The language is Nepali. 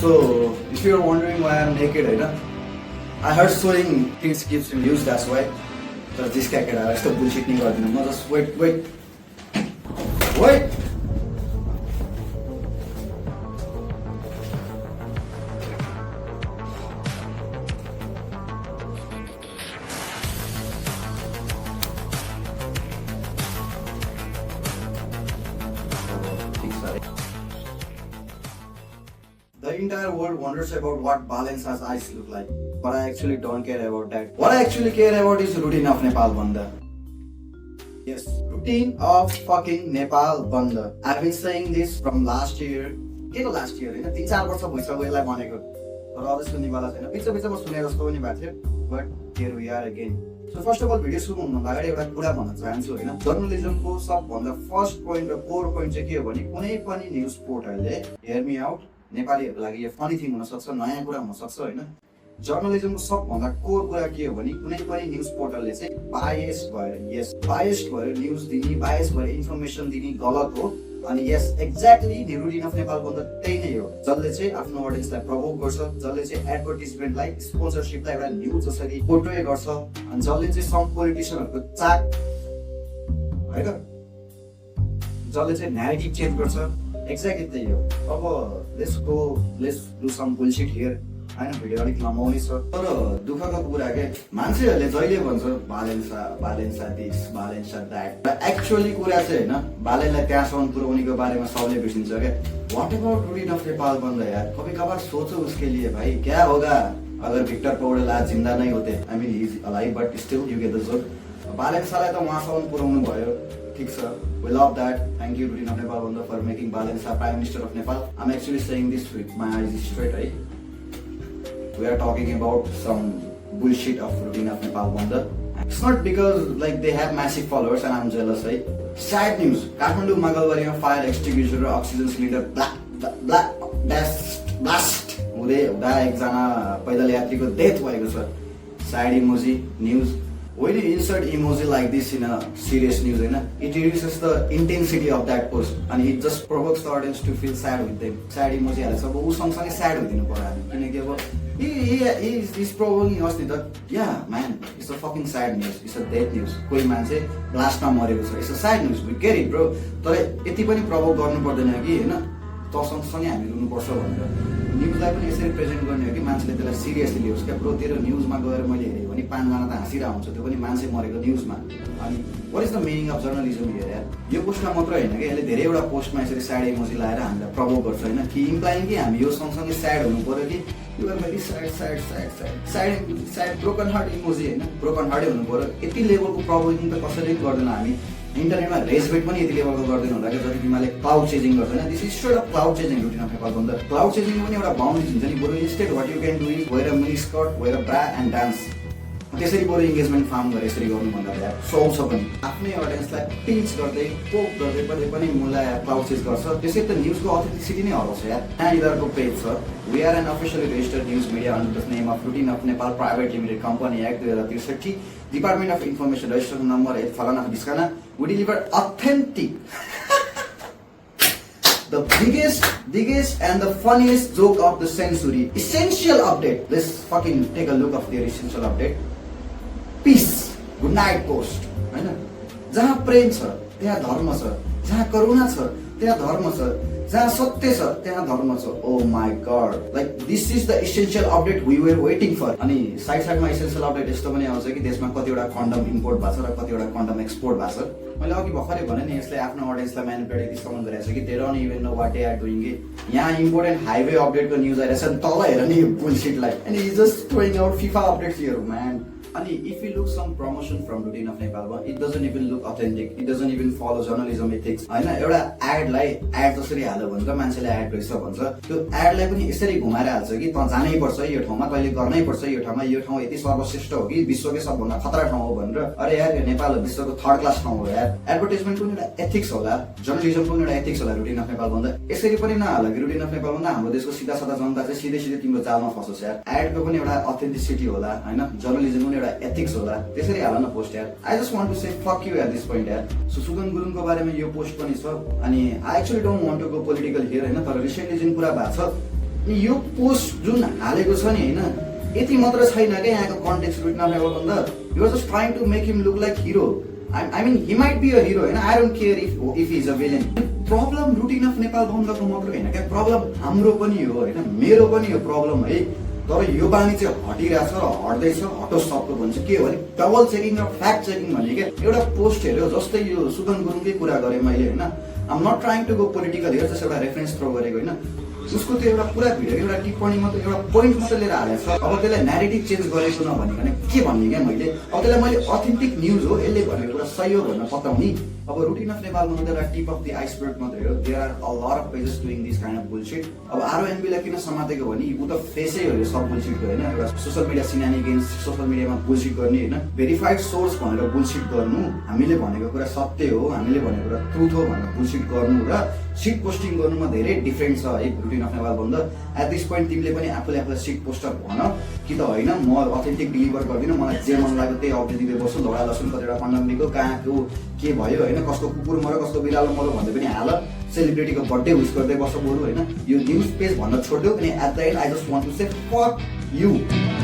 So, if you're wondering why I'm naked, I heard sewing things keeps you used, that's why. So this guy I still bullshit नहीं करती हूँ. Just wait. The entire world wonders about what Balenciaga's eyes look like, but I actually don't care about that. What I actually care about is routine of Nepal Banda. Yes, routine of fucking Nepal Banda. I've been saying this from last year. Last year, 3-4 वर्ष भइसक्यो यसलाई भनेको. तर अझै सुन्नेवाला छैन. बिचमा सुने जस्तो पनि भएको थियो. But here we are again. So first of all, video सुरु हुनुभन्दा अगाडि एउटा कुरा भन्न चाहन्छु हैन. जर्नलिजमको सबभन्दा फर्स्ट पोइन्ट र कोर पोइन्ट चाहिँ के हो भने कुनै पनि न्यूज पोर्टलले हेयर मी आउट नेपालीहरुको लागि यो फनी थिङ हुन सक्छ, नयाँ कुरा हुन सक्छ हैन. जर्नलिजमको सबभन्दा कोर कुरा के हो भने कुनै पनि न्यूज पोर्टलले चाहिँ बायस भएर न्यूज दिने, बायस भएर इन्फर्मेसन दिने गलत हो. अनि yes exactly the routine of Nepal बन्द त्यही नै हो. जसले चाहिँ आफ्नो ऑडियन्सलाई प्रोभोक गर्छ, जसले चाहिँ एडभर्टाइजमेन्टलाई, स्पोन्सरशिपलाई एउटा न्यूज जसरी पोर्ट्रे गर्छ, अनि जसले चाहिँ सम पोलिटिशियनहरुको चाक हैन, जसले चाहिँ न्यारेटिभ चेन्ज गर्छ. एक्ज्याक्टली त्यही हो. अब let's do some bullshit here. हैन, भिडियो अलिक लम्बाउने छ. तर दुःखको कुरा के मान्छेहरूले जहिले भन्छ बालेन्सा दिस बालेन्सा द्याट. एक्चुअली कुरा चाहिँ हैन, बालेनलाई त्यहाँसम्म पुर्याउनेको बारेमा सबले बिर्सिन्छ के. What about routine of Nepal बन्द यार. कभी कभार सोचो उसके लिए भाई क्या होगा अगर विक्टर पौडेल आज जिन्दा नै होते. I mean he is alive but still you get the joke. बालेन्सालाई त उहाँसम्म पुर्याउनु भयो, ठीक छ. We love that. Thank you Routine of Nepal Banda for making Balensa Prime Minister of Nepal. I'm actually saying this with my eyes straight, right? We are talking about some bullshit of Routine of Nepal Banda. It's not because like they have massive followers and I'm jealous, right? Sad news. Kathmandu Mangalwaryama fire extinguisher र oxygen cylinder blast हुँदा एकजना पैदल यात्रीको डेथ भएको छ. Sad emoji news. When you insert emoji like this in a serious news, it reduces the intensity of that post and it just provokes the audience to feel sad with them. Sad emoji हाल्छ. अब उ सँगसँगै sad हुँदिनु पर्यो हामी, किनकि अब he is provoking us नि त. Yeah man, it's a fucking sad news. It's a death news. कोही मान्छे ब्लास्टमा मरेको छ. It's a sad news. We get it bro. तर यति पनि प्रभोक गर्नु पर्दैन कि हैन, त सँगसँगै हामी रुनु पर्छ भनेर. न्यूजलाई पनि यसरी प्रेजेन्ट गर्ने हो कि मान्छेले त्यसलाई सिरियसली लियोस्. क्या ब्रो, तेरो न्यूजमा गएर मैले हेरेँ भने 5 जना त हाँसिरहेको हुन्छ, त्यो पनि मान्छे मरेको न्यूजमा. अनि what is the meaning of journalism here यार. यो पोस्टमा मात्र हैन कि यसले धेरैवटा पोस्टमा यसरी स्याड इमोजी लाएर हामीलाई प्रभोक गर्छ हैन, कि इम्प्लाइङ कि हामी यो सँगसँगै स्याड हुनु पर्यो कि you are very sad broken heart emoji हैन, ब्रोकन हार्टै हुनु पर्यो. यति लेभलको प्रभोकिङ त कसरी गर्दैन हामी. इन्टरनेटमा रेसपेक्ट पनि यति लेभलको गर्दैन होला कि जति तिमीले क्लाउड चेजिङ गर्दैन. This is straight up cloud chasing. Routine of Nepal बन्द क्लाउड चेजिङ पनि एउटा बाउन्ड्री हुन्छ नि. बरु instead what you can do is wear a mini skirt, wear a bra and dance. त्यसरी बरु इङ्गेजमेन्ट फार्म गरेर यसरी गर्नुभन्दा यार सुहाउँछ पनि. आफ्नै अडियन्सलाई पिच गर्दै पोक गर्दै पनि मुलाई क्लाउड चेज गर्छ. त्यसै त न्युजको अथेन्टिसिटी नै हराउँछ यार. यहाँ यिनीहरूको पेज छ. We are an officially registered news media under the name of Routine of Nepal Private Limited Company Act 2063, Department of Information Registration number 8 falana diskana. We deliver authentic the biggest and the funniest joke of the century. Essential update. Let's fucking take a look of their essential update. Peace. Good night post. हैन, जहाँ प्रेम छ त्यहाँ धर्म छ, जहाँ करुणा छ त्यहाँ धर्म छ, जहाँ सत्य छ त्यहाँ धर्म छ. Oh my God, like this is the essential update we were waiting for. अनि साइडमा एसेन्शियल अपडेट यस्तो पनि आउँछ कि देशमा कतिवटा कन्डम इम्पोर्ट भएको छ र कतिवटा कन्डम एक्सपोर्ट भएको छ. मैले अघि भर्खरै भने नि यसले आफ्नो अडियन्सलाई म्यानिपुलेट यतिसम्म गरिरहेको छ कि they don't even know what they are doing. यहाँ इम्पोर्टेन्ट हाइवे अपडेटको न्युज आइरहेछ नि, तल हेर नि यो बुलशिटलाई. And he just throwing out FIFA updates here man. अनि if you look some promotion from Routine of Nepal, it doesn't even look authentic. It doesn't even follow journalism ethics. हैन, एउटा एडलाई एड जसरी हाल्यो भन्छ, मान्छेले एड रहेछ भन्छ, त्यो एडलाई पनि यसरी घुमाएर हाल्छ कि त जानै पर्छ यो ठाउँमा, तैले गर्नै पर्छ यो ठाउँमा, यो ठाउँ यति सर्वश्रेष्ठ हो कि विश्वकै सबभन्दा खतरा ठाउँ हो भनेर. अरे यार, यो नेपाल विश्वको थर्ड क्लास ठाउँ हो यार. एडभर्टाइजमेन्ट पनि एउटा एथिक्स होला, जर्नलिजम पनि एउटा एथिक्स होला. रुटिन अफ नेपाल बन्द यसरी पनि नहाल कि रुटिन अफ नेपाल बन्द हाम्रो देशको सिधा साधा जनता चाहिँ सिधै तिम्रो चालमा फसोस् यार. एडको पनि एउटा अथेन्टिसिटी होला हैन, जर्नलिजम पनि एउटा एथिक्स होला. त्यसरी हाल न पोस्ट यार. I just want to say fuck you at this point यार. सो सुगन गुरुङको बारेमा यो पोस्ट पनि छ. अनि I actually don't want to go political here हैन, तर रिसेन्टली जुन कुरा भएको छ अनि यो पोस्ट जुन हालेको छ नि होइन यति मात्र छैन क्या यहाँको context routine of Nepal bandh you are just trying to make him look like hero I mean he might be a hero होइन I don't care if he is a villain problem routine of Nepal बन्दको मात्र होइन क्या प्रब्लम हाम्रो पनि हो होइन मेरो पनि हो प्रब्लम है तर यो बानी चाहिँ हटिरहेछ र हट्दैछ हटो सबको भन्छ के हो भने डबल चेकिङ र फ्याक्ट चेकिङ भन्ने क्या एउटा पोस्ट हेऱ्यो जस्तै यो सुगन गुरुङकै कुरा गरेँ मैले होइन I'm not trying to go political here just एउटा रेफरेन्स थ्रो गरेको होइन उसको त्यो एउटा पुरा भिडियो एउटा टिप्पणी मात्र एउटा पोइन्ट मात्र लिएर हालेको छ अब त्यसलाई न्यारेटिभ चेन्ज गरेको नभनिकन के भन्ने क्या मैले अब त्यसलाई मैले अथेन्टिक न्युज हो यसले भनेको कुरा सही हो भनेर बताउने अब रुटिन अफ नेपालमा मात्रै एउटा टिप अफ द आइसबर्ग मात्रै हो there are a lot of pages doing this kind of bullshit अब आरओएनबीलाई किन समातेको भने ऊ त फेसै हो यो सब बुलशिटको होइन एउटा सोसियल मिडिया सिनानिगेन्स सोसियल मिडियामा बुलशिट गर्ने होइन भेरिफाइड सोर्स भनेर बुलशिट गर्नु हामीले भनेको कुरा सत्य हो हामीले भनेको कुरा ट्रुथ हो भनेर बुलशिट गर्नु र सिट पोस्टिङ गर्नुमा धेरै डिफरेन्ट छ है रुटिन अफ नेपाल बन्द एट दिस पोइन्ट तिमीले पनि आफूलाई सिट पोस्टर भन कि त होइन म अथेन्टिक डिलिभर गर्दिनँ मलाई जे मन लाग्यो त्यही अपडेट दिँदै बस्छु धडा लसुन कतिवटा कन्डमनीको कहाँको के भयो होइन कस्तो कुकुर मऱ्यो कस्तो बिरालो मऱ्यो भन्दै पनि हाल सेलिब्रिटीको बर्थडे विस गर्दै बस्छ बरु होइन यो न्युज पेज भन्न छोडिदियो अनि at the end I just want to say fuck you